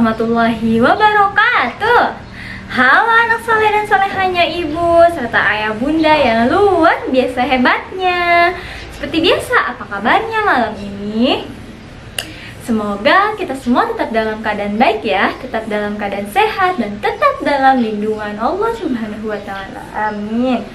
warahmatullahi wabarakatuh. Halo anak soleh dan solehanya ibu serta ayah bunda yang luar biasa hebatnya. Seperti biasa, apa kabarnya malam ini? Semoga kita semua tetap dalam keadaan baik ya, tetap dalam keadaan sehat dan tetap dalam lindungan Allah Subhanahu wa Ta'ala. Amin.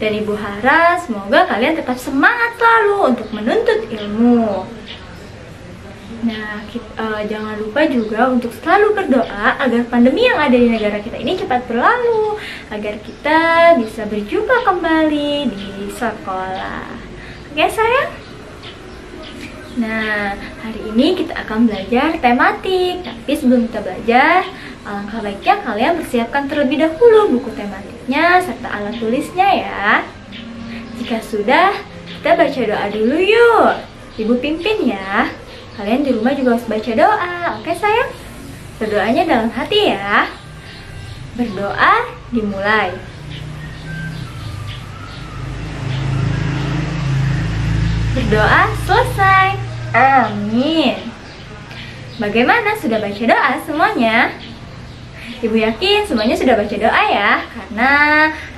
Dan ibu harap semoga kalian tetap semangat selalu untuk menuntut ilmu. Nah, jangan lupa juga untuk selalu berdoa agar pandemi yang ada di negara kita ini cepat berlalu, agar kita bisa berjumpa kembali di sekolah. Oke sayang? Nah, hari ini kita akan belajar tematik. Tapi sebelum kita belajar, alangkah baiknya kalian persiapkan terlebih dahulu buku tematiknya serta alat tulisnya ya. Jika sudah, kita baca doa dulu yuk. Ibu pimpin ya. Kalian di rumah juga harus baca doa, oke sayang? Berdoanya dalam hati ya. Berdoa dimulai. Berdoa selesai. Amin. Bagaimana, sudah baca doa semuanya? Ibu yakin semuanya sudah baca doa ya, karena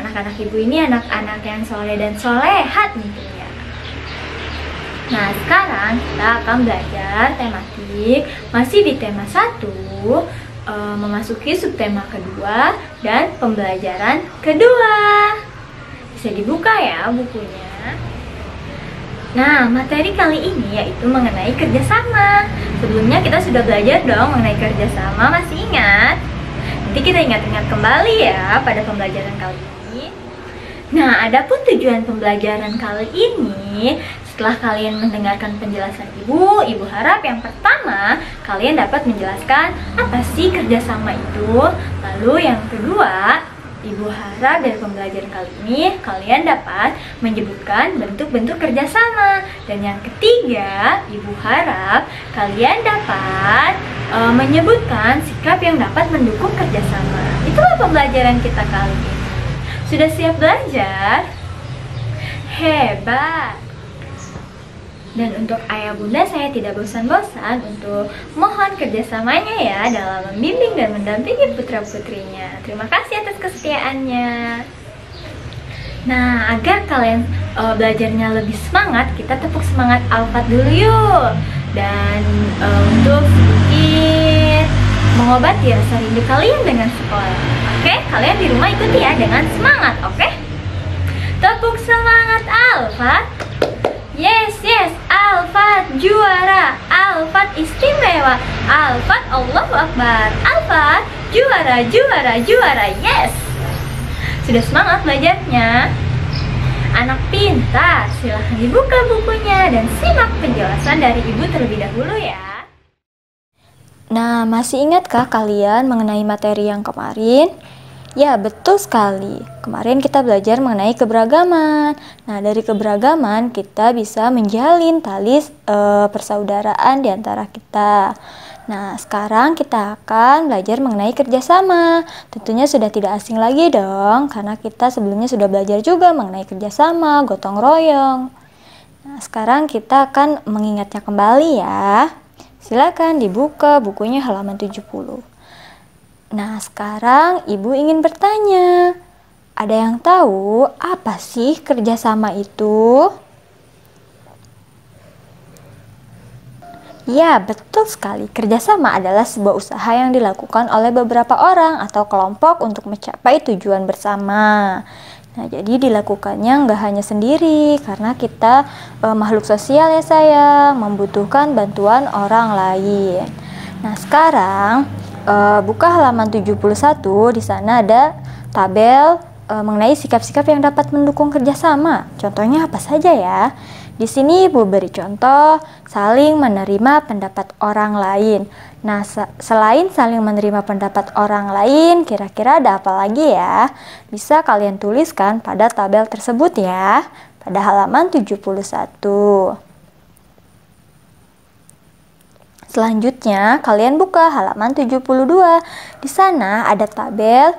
anak-anak ibu ini anak-anak yang soleh dan solehat tentunya. Nah, sekarang kita akan belajar tematik masih di tema 1, memasuki subtema kedua dan pembelajaran kedua. Bisa dibuka ya bukunya. Nah, materi kali ini yaitu mengenai kerjasama. Sebelumnya kita sudah belajar dong mengenai kerjasama, masih ingat? Nanti kita ingat-ingat kembali ya pada pembelajaran kali ini. Nah, adapun tujuan pembelajaran kali ini, setelah kalian mendengarkan penjelasan ibu harap yang pertama kalian dapat menjelaskan apa sih kerjasama itu. Lalu yang kedua, ibu harap dari pembelajaran kali ini kalian dapat menyebutkan bentuk-bentuk kerjasama. Dan yang ketiga, ibu harap kalian dapat menyebutkan sikap yang dapat mendukung kerjasama. Itulah pembelajaran kita kali ini. Sudah siap belajar? Hebat! Dan untuk ayah bunda, saya tidak bosan-bosan untuk mohon kerjasamanya ya dalam membimbing dan mendampingi putra-putrinya. Terima kasih atas kesetiaannya. Nah, agar kalian belajarnya lebih semangat, kita tepuk semangat Al-Fat dulu yuk. Dan untuk sedikit mengobati rasa rindu kalian dengan sekolah. Oke, kalian di rumah ikuti ya dengan semangat, oke? Tepuk semangat Al-Fat. Yes, Al-Fat juara, Al-Fat istimewa, Al-Fat Allahu Akbar, Al-Fat juara, yes. Sudah semangat belajarnya? Anak pintar, silahkan dibuka bukunya dan simak penjelasan dari ibu terlebih dahulu ya. Nah, masih ingatkah kalian mengenai materi yang kemarin? Ya, betul sekali. Kemarin kita belajar mengenai keberagaman. Nah, dari keberagaman kita bisa menjalin tali persaudaraan di antara kita. Nah, sekarang kita akan belajar mengenai kerjasama. Tentunya sudah tidak asing lagi dong, karena kita sebelumnya sudah belajar juga mengenai kerjasama, gotong royong. Nah, sekarang kita akan mengingatnya kembali ya. Silakan dibuka bukunya halaman 70. Nah, sekarang ibu ingin bertanya, ada yang tahu apa sih kerjasama itu? Ya, betul sekali. Kerjasama adalah sebuah usaha yang dilakukan oleh beberapa orang atau kelompok untuk mencapai tujuan bersama. Nah, jadi dilakukannya nggak hanya sendiri, karena kita makhluk sosial ya sayang, membutuhkan bantuan orang lain. Nah, sekarang buka halaman 71, di sana ada tabel mengenai sikap-sikap yang dapat mendukung kerjasama. Contohnya apa saja ya? Di sini ibu beri contoh saling menerima pendapat orang lain. Nah, selain saling menerima pendapat orang lain, kira-kira ada apa lagi ya? Bisa kalian tuliskan pada tabel tersebut ya, pada halaman 71. Selanjutnya, kalian buka halaman 72. Di sana ada tabel,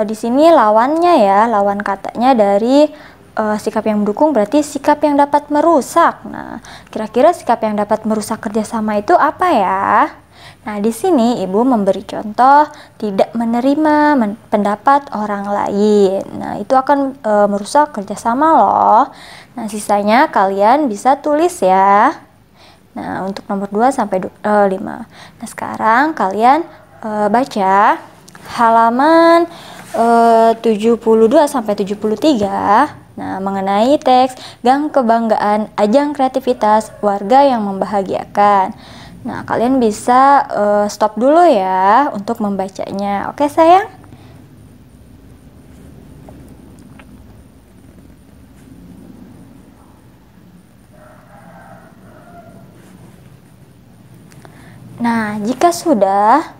di sini lawannya ya, lawan katanya dari sikap yang mendukung berarti sikap yang dapat merusak. Nah, kira-kira sikap yang dapat merusak kerjasama itu apa ya? Nah, di sini Ibu memberi contoh tidak menerima pendapat orang lain. Nah, itu akan merusak kerjasama loh. Nah, sisanya kalian bisa tulis ya. Nah, untuk nomor 2 sampai 5. Nah, sekarang kalian baca halaman 72 sampai 73. Nah, mengenai teks Gang Kebanggaan Ajang Kreativitas Warga yang Membahagiakan. Nah, kalian bisa stop dulu ya untuk membacanya. Oke, sayang? Nah, jika sudah,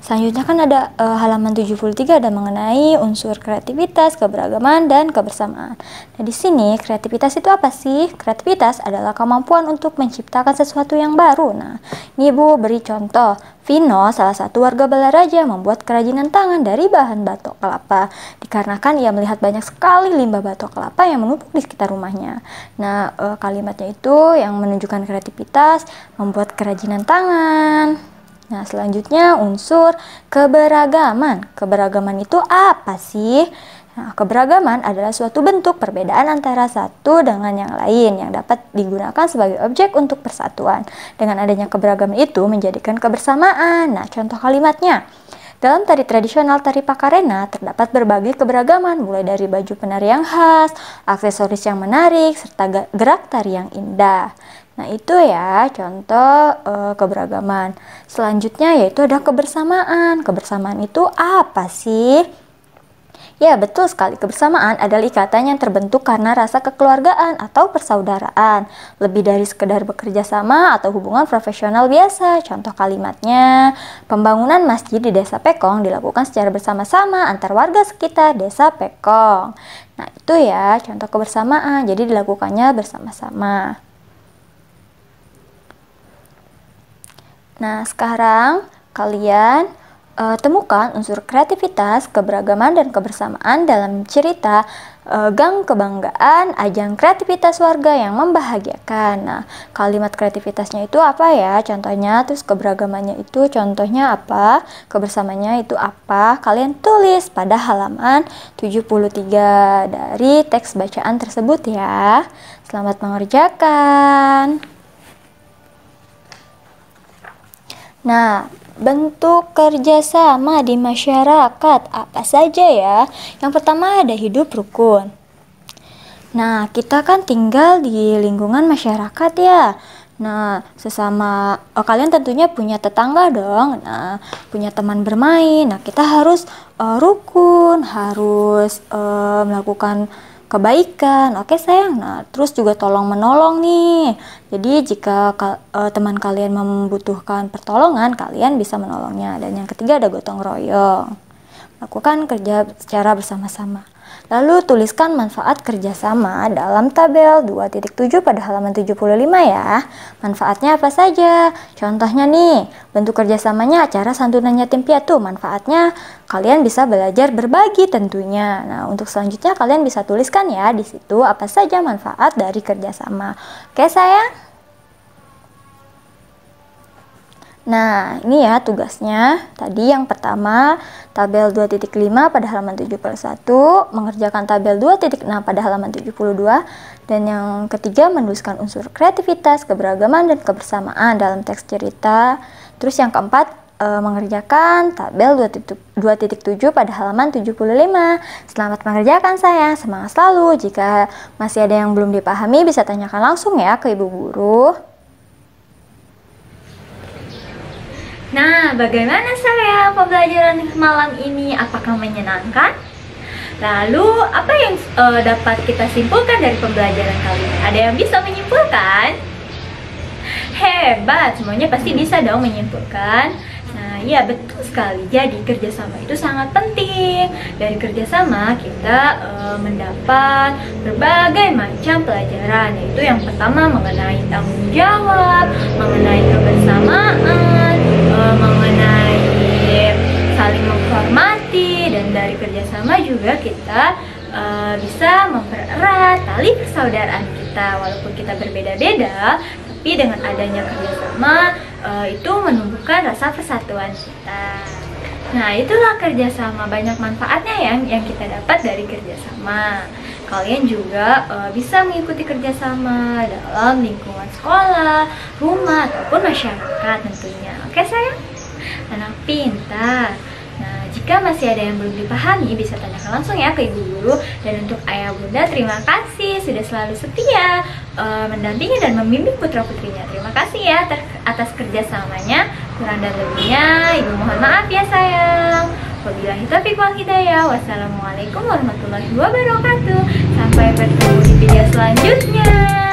selanjutnya kan ada halaman 73 ada mengenai unsur kreativitas, keberagaman, dan kebersamaan. Nah, di sini kreativitas itu apa sih? Kreativitas adalah kemampuan untuk menciptakan sesuatu yang baru. Nah, ini Ibu beri contoh. Vino, salah satu warga Balaraja, membuat kerajinan tangan dari bahan batok kelapa. Dikarenakan ia melihat banyak sekali limbah batok kelapa yang menumpuk di sekitar rumahnya. Nah, kalimatnya itu yang menunjukkan kreativitas, membuat kerajinan tangan. Nah, selanjutnya unsur keberagaman. Keberagaman itu apa sih? Nah, keberagaman adalah suatu bentuk perbedaan antara satu dengan yang lain yang dapat digunakan sebagai objek untuk persatuan. Dengan adanya keberagaman itu menjadikan kebersamaan. Nah, contoh kalimatnya. Dalam tari tradisional tari Pakarena terdapat berbagai keberagaman, mulai dari baju penari yang khas, aksesoris yang menarik, serta gerak tari yang indah. Nah, itu ya contoh keberagaman. Selanjutnya yaitu ada kebersamaan. Kebersamaan itu apa sih? Ya, betul sekali. Kebersamaan adalah ikatan yang terbentuk karena rasa kekeluargaan atau persaudaraan. Lebih dari sekedar bekerja sama atau hubungan profesional biasa. Contoh kalimatnya, pembangunan masjid di Desa Pekong dilakukan secara bersama-sama antar warga sekitar Desa Pekong. Nah, itu ya contoh kebersamaan. Jadi dilakukannya bersama-sama. Nah, sekarang kalian temukan unsur kreativitas, keberagaman, dan kebersamaan dalam cerita Gang Kebanggaan Ajang Kreativitas Warga yang Membahagiakan. Nah, kalimat kreativitasnya itu apa ya? Contohnya, terus keberagamannya itu contohnya apa? Kebersamaannya itu apa? Kalian tulis pada halaman 73 dari teks bacaan tersebut ya. Selamat mengerjakan. Nah, bentuk kerjasama di masyarakat apa saja ya? Yang pertama ada hidup rukun. Nah, kita kan tinggal di lingkungan masyarakat ya. Nah, sesama kalian tentunya punya tetangga dong. Nah, punya teman bermain. Nah, kita harus rukun, harus melakukan kebaikan. Oke sayang. Nah, terus juga tolong menolong nih. Jadi jika teman kalian membutuhkan pertolongan, kalian bisa menolongnya. Dan yang ketiga ada gotong royong. Lakukan kerja secara bersama-sama. Lalu tuliskan manfaat kerjasama dalam tabel 2.7 pada halaman 75 ya. Manfaatnya apa saja? Contohnya nih, bentuk kerjasamanya acara santunan yatim piatu. Manfaatnya kalian bisa belajar berbagi tentunya. Nah, untuk selanjutnya kalian bisa tuliskan ya di situ apa saja manfaat dari kerjasama. Oke sayang? Nah, ini ya tugasnya. Tadi yang pertama, tabel 2.5 pada halaman 71, mengerjakan tabel 2.6 pada halaman 72, dan yang ketiga menuliskan unsur kreativitas, keberagaman, dan kebersamaan dalam teks cerita. Terus yang keempat, mengerjakan tabel 2.7 pada halaman 75. Selamat mengerjakan sayang, semangat selalu. Jika masih ada yang belum dipahami, bisa tanyakan langsung ya ke ibu guru. Nah, bagaimana sayang pembelajaran malam ini? Apakah menyenangkan? Lalu, apa yang dapat kita simpulkan dari pembelajaran kali ini? Ada yang bisa menyimpulkan? Hebat, semuanya pasti bisa dong menyimpulkan. Nah, ya betul sekali. Jadi kerjasama itu sangat penting. Dari kerjasama kita mendapat berbagai macam pelajaran. Yaitu yang pertama mengenai tanggung jawab, mengenai kebersamaan, mengenai saling menghormati, dan dari kerjasama juga kita bisa mempererat tali persaudaraan kita. Walaupun kita berbeda-beda, tapi dengan adanya kerjasama itu menumbuhkan rasa persatuan kita. Nah, itulah kerjasama, banyak manfaatnya yang kita dapat dari kerjasama. Kalian juga bisa mengikuti kerjasama dalam lingkungan sekolah, rumah, ataupun masyarakat tentunya. Oke sayang? Anak pintar. Nah, jika masih ada yang belum dipahami, bisa tanyakan langsung ya ke ibu guru. Dan untuk ayah bunda, terima kasih sudah selalu setia mendampingi dan membimbing putra-putrinya. Terima kasih ya atas kerjasamanya. Kurang dan lebihnya, ibu mohon maaf ya sayang. Wabillahi taufiq wal hidayah. Wassalamualaikum warahmatullahi wabarakatuh. Sampai bertemu di video selanjutnya.